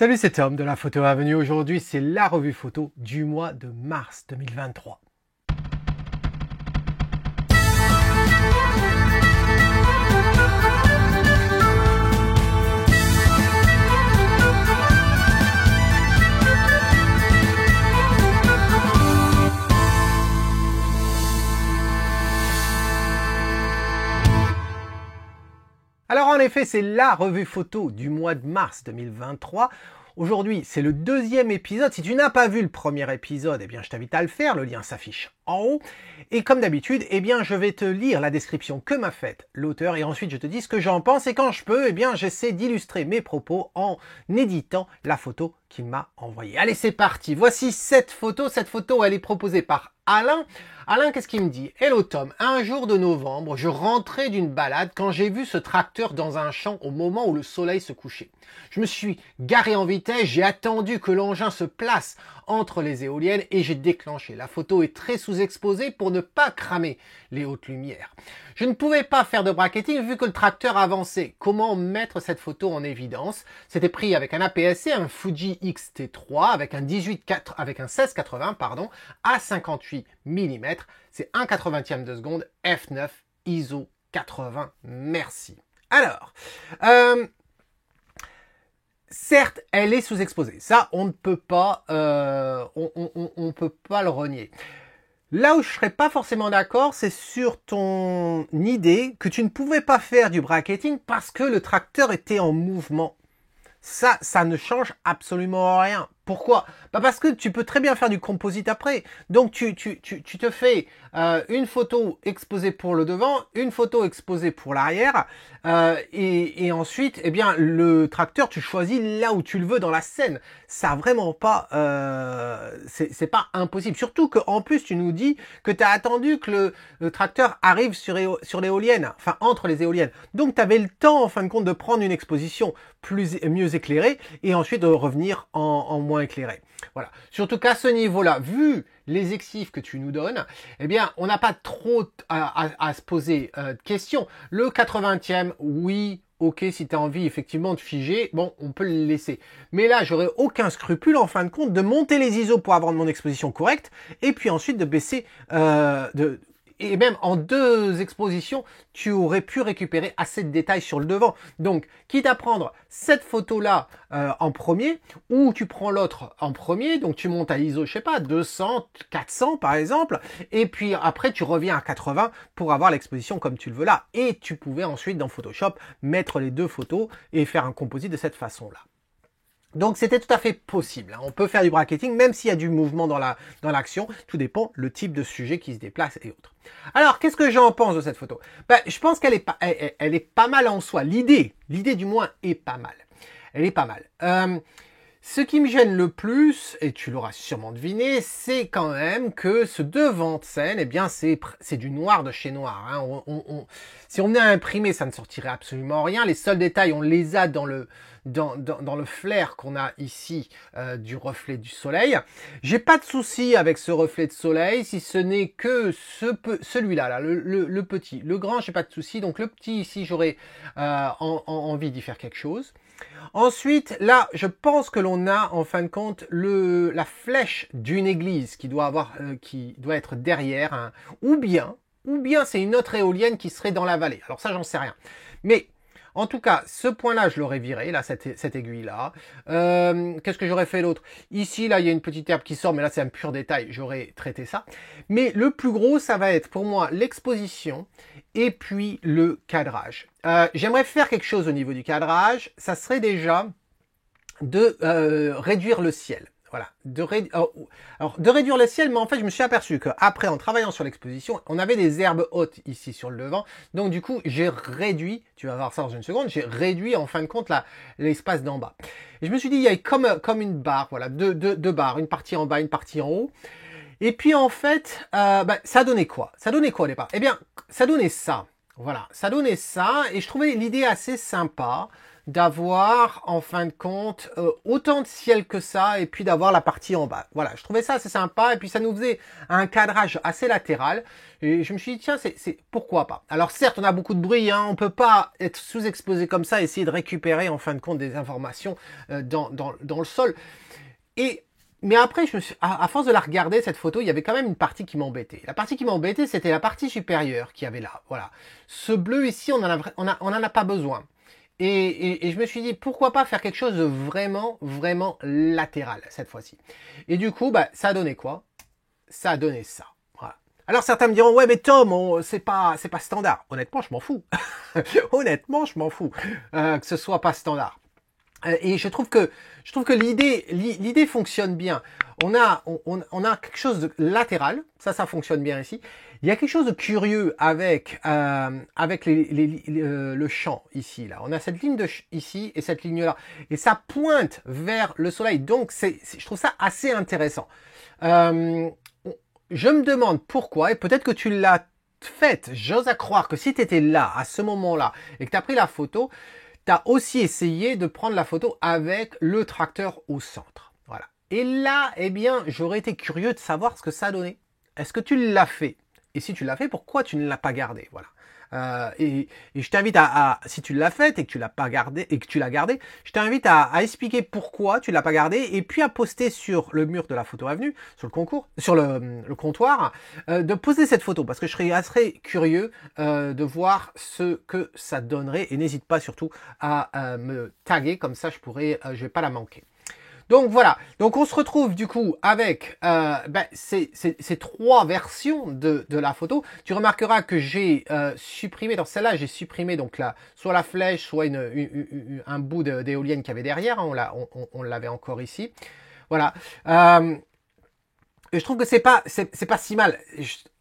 Salut, c'est Tom de la Photo Avenue. Aujourd'hui, c'est la revue photo du mois de mars 2023. Alors en effet, c'est la revue photo du mois de mars 2023. Aujourd'hui, c'est le deuxième épisode. Si tu n'as pas vu le premier épisode, eh bien, je t'invite à le faire. Le lien s'affiche en haut. Et comme d'habitude, eh bien, je vais te lire la description que m'a faite l'auteur et ensuite je te dis ce que j'en pense. Et quand je peux, eh bien, j'essaie d'illustrer mes propos en éditant la photo qu'il m'a envoyée. Allez, c'est parti. Voici cette photo. Cette photo, elle est proposée par Alain. Alain, qu'est-ce qu'il me dit? Hello Tom, un jour de novembre, je rentrais d'une balade quand j'ai vu ce tracteur dans un champ au moment où le soleil se couchait. Je me suis garé en vitesse, j'ai attendu que l'engin se place entre les éoliennes et j'ai déclenché. La photo est très sous-exposée pour ne pas cramer les hautes lumières. Je ne pouvais pas faire de bracketing vu que le tracteur avançait. Comment mettre cette photo en évidence? C'était pris avec un APS-C, un Fuji X-T3 avec un 1680 à 58 mm. C'est 1/80 de seconde, f9, ISO 80. Merci. Alors, certes, elle est sous-exposée. Ça, on ne peut pas, on peut pas le renier. Là où je serais pas forcément d'accord, c'est sur ton idée que tu ne pouvais pas faire du bracketing parce que le tracteur était en mouvement. Ça ne change absolument rien. Pourquoi? Bah parce que tu peux très bien faire du composite après. Donc tu te fais une photo exposée pour le devant, une photo exposée pour l'arrière, et ensuite, eh bien, le tracteur, tu choisis là où tu le veux dans la scène. Ça vraiment pas, c'est pas impossible. Surtout qu'en plus, tu nous dis que tu as attendu que le tracteur arrive sur l'éolienne, enfin entre les éoliennes. Donc tu avais le temps, en fin de compte, de prendre une exposition mieux éclairée et ensuite de revenir en moins éclairé. Voilà. Surtout qu'à ce niveau-là, vu les exifs que tu nous donnes, eh bien, on n'a pas trop à se poser de questions. Le 80e, oui, ok, si tu as envie effectivement de figer, bon, on peut le laisser. Mais là, j'aurais aucun scrupule, en fin de compte, de monter les ISO pour avoir mon exposition correcte, et puis ensuite de baisser, et même en deux expositions, tu aurais pu récupérer assez de détails sur le devant. Donc, quitte à prendre cette photo-là en premier, ou tu prends l'autre en premier, donc tu montes à ISO, je sais pas, 200, 400 par exemple, et puis après tu reviens à 80 pour avoir l'exposition comme tu le veux là. Et tu pouvais ensuite dans Photoshop mettre les deux photos et faire un composite de cette façon-là. Donc c'était tout à fait possible. On peut faire du bracketing même s'il y a du mouvement dans l'action. Tout dépend le type de sujet qui se déplace et autres. Alors qu'est-ce que j'en pense de cette photo? Je pense qu'elle est pas mal en soi. L'idée du moins est pas mal. Elle est pas mal. Ce qui me gêne le plus, et tu l'auras sûrement deviné, c'est quand même que ce devant de scène, eh bien, c'est du noir de chez noir. Hein. Si on venait à imprimer, ça ne sortirait absolument rien. Les seuls détails, on les a dans le flair qu'on a ici du reflet du soleil. J'ai pas de souci avec ce reflet de soleil, si ce n'est que celui-là, là, le petit. Le grand, j'ai pas de souci. Donc le petit ici, j'aurais envie d'y faire quelque chose. Ensuite, là, je pense que l'on a, en fin de compte, la flèche d'une église qui doit être derrière, hein, ou bien c'est une autre éolienne qui serait dans la vallée. Alors ça, j'en sais rien. Mais, en tout cas, ce point-là, je l'aurais viré, là, cette aiguille-là. Qu'est-ce que j'aurais fait l'autre? Ici, là, il y a une petite herbe qui sort, mais là, c'est un pur détail. J'aurais traité ça. Mais le plus gros, ça va être, pour moi, l'exposition et puis le cadrage. J'aimerais faire quelque chose au niveau du cadrage. Ça serait déjà de réduire le ciel. Voilà, de réduire le ciel, mais en fait, je me suis aperçu qu'après, en travaillant sur l'exposition, on avait des herbes hautes ici sur le devant. Donc, du coup, j'ai réduit, tu vas voir ça dans une seconde, j'ai réduit, en fin de compte, l'espace d'en bas. Et je me suis dit, il y a comme une barre, voilà, deux barres, une partie en bas, une partie en haut. Et puis, en fait, ça donnait quoi? Ça donnait quoi au départ? Eh bien, ça donnait ça. Voilà, ça donnait ça, et je trouvais l'idée assez sympa d'avoir, en fin de compte, autant de ciel que ça, et puis d'avoir la partie en bas. Voilà, je trouvais ça assez sympa, et puis ça nous faisait un cadrage assez latéral, et je me suis dit, tiens, pourquoi pas. Alors certes, on a beaucoup de bruit, hein, on peut pas être sous-exposé comme ça, essayer de récupérer, en fin de compte, des informations dans le sol. Mais après, à force de la regarder, cette photo, il y avait quand même une partie qui m'embêtait. La partie qui m'embêtait, c'était la partie supérieure qu'il y avait là. Voilà. Ce bleu ici, on en a pas besoin. Et je me suis dit, pourquoi pas faire quelque chose de vraiment, vraiment latéral, cette fois-ci. Et du coup, bah, ça a donné quoi? Ça a donné ça. Voilà. Alors certains me diront, ouais, mais Tom, c'est pas standard. Honnêtement, je m'en fous. Honnêtement, je m'en fous que ce soit pas standard. Et je trouve que l'idée fonctionne bien. On a quelque chose de latéral, ça fonctionne bien ici. Il y a quelque chose de curieux avec le champ ici là. On a cette ligne ici et cette ligne là, et ça pointe vers le soleil. Donc je trouve ça assez intéressant. Je me demande pourquoi, et peut-être que tu l'as faite. J'ose à croire que si tu étais là à ce moment-là et que tu as pris la photo, tu as aussi essayé de prendre la photo avec le tracteur au centre. Voilà. Et là, eh bien, j'aurais été curieux de savoir ce que ça donnait. Est-ce que tu l'as fait? Et si tu l'as fait, pourquoi tu ne l'as pas gardé? Voilà. Et je t'invite si tu l'as fait et que tu l'as pas gardé et que tu l'as gardé, je t'invite à expliquer pourquoi tu l'as pas gardé, et puis à poster sur le mur de la photo avenue, sur le comptoir, de poser cette photo, parce que je serais assez curieux de voir ce que ça donnerait, et n'hésite pas surtout à me taguer, comme ça je vais pas la manquer. Donc voilà, donc on se retrouve du coup avec ces trois versions de la photo. Tu remarqueras que j'ai supprimé, dans celle-là, j'ai supprimé donc soit la flèche, soit un bout d'éolienne qu'il y avait derrière, hein, on l'avait encore ici. Voilà. Et je trouve que c'est pas si mal.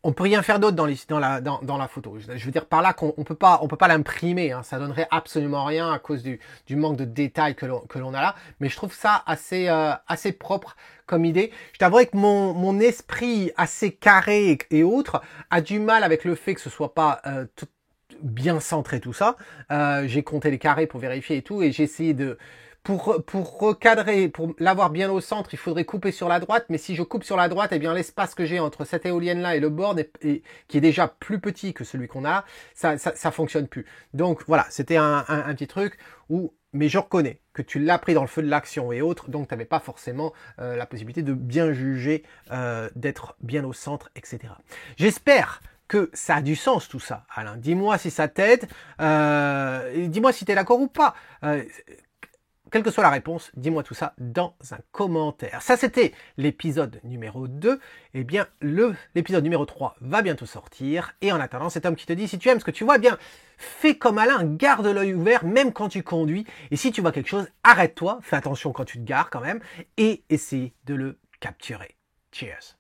On peut rien faire d'autre dans la photo. Je veux dire par là qu'on peut pas l'imprimer, hein. Ça donnerait absolument rien à cause du manque de détails que l'on a là. Mais je trouve ça assez propre comme idée. Je t'avouerai que mon esprit assez carré et autres a du mal avec le fait que ce soit pas tout bien centré tout ça. J'ai compté les carrés pour vérifier et tout, et j'ai essayé pour recadrer, pour l'avoir bien au centre, il faudrait couper sur la droite. Mais si je coupe sur la droite, eh bien l'espace que j'ai entre cette éolienne là et le board, qui est déjà plus petit que celui qu'on a, ça fonctionne plus. Donc voilà, c'était un petit truc mais je reconnais que tu l'as pris dans le feu de l'action et autres, donc tu n'avais pas forcément la possibilité de bien juger, d'être bien au centre, etc. J'espère que ça a du sens tout ça, Alain. Dis-moi si ça t'aide, dis-moi si tu es d'accord ou pas. Quelle que soit la réponse, dis-moi tout ça dans un commentaire. Ça, c'était l'épisode numéro 2. Eh bien, l'épisode numéro 3 va bientôt sortir. Et en attendant, c'est Tom qui te dit, si tu aimes ce que tu vois, eh bien, fais comme Alain, garde l'œil ouvert, même quand tu conduis. Et si tu vois quelque chose, arrête-toi, fais attention quand tu te gares quand même, et essaye de le capturer. Cheers!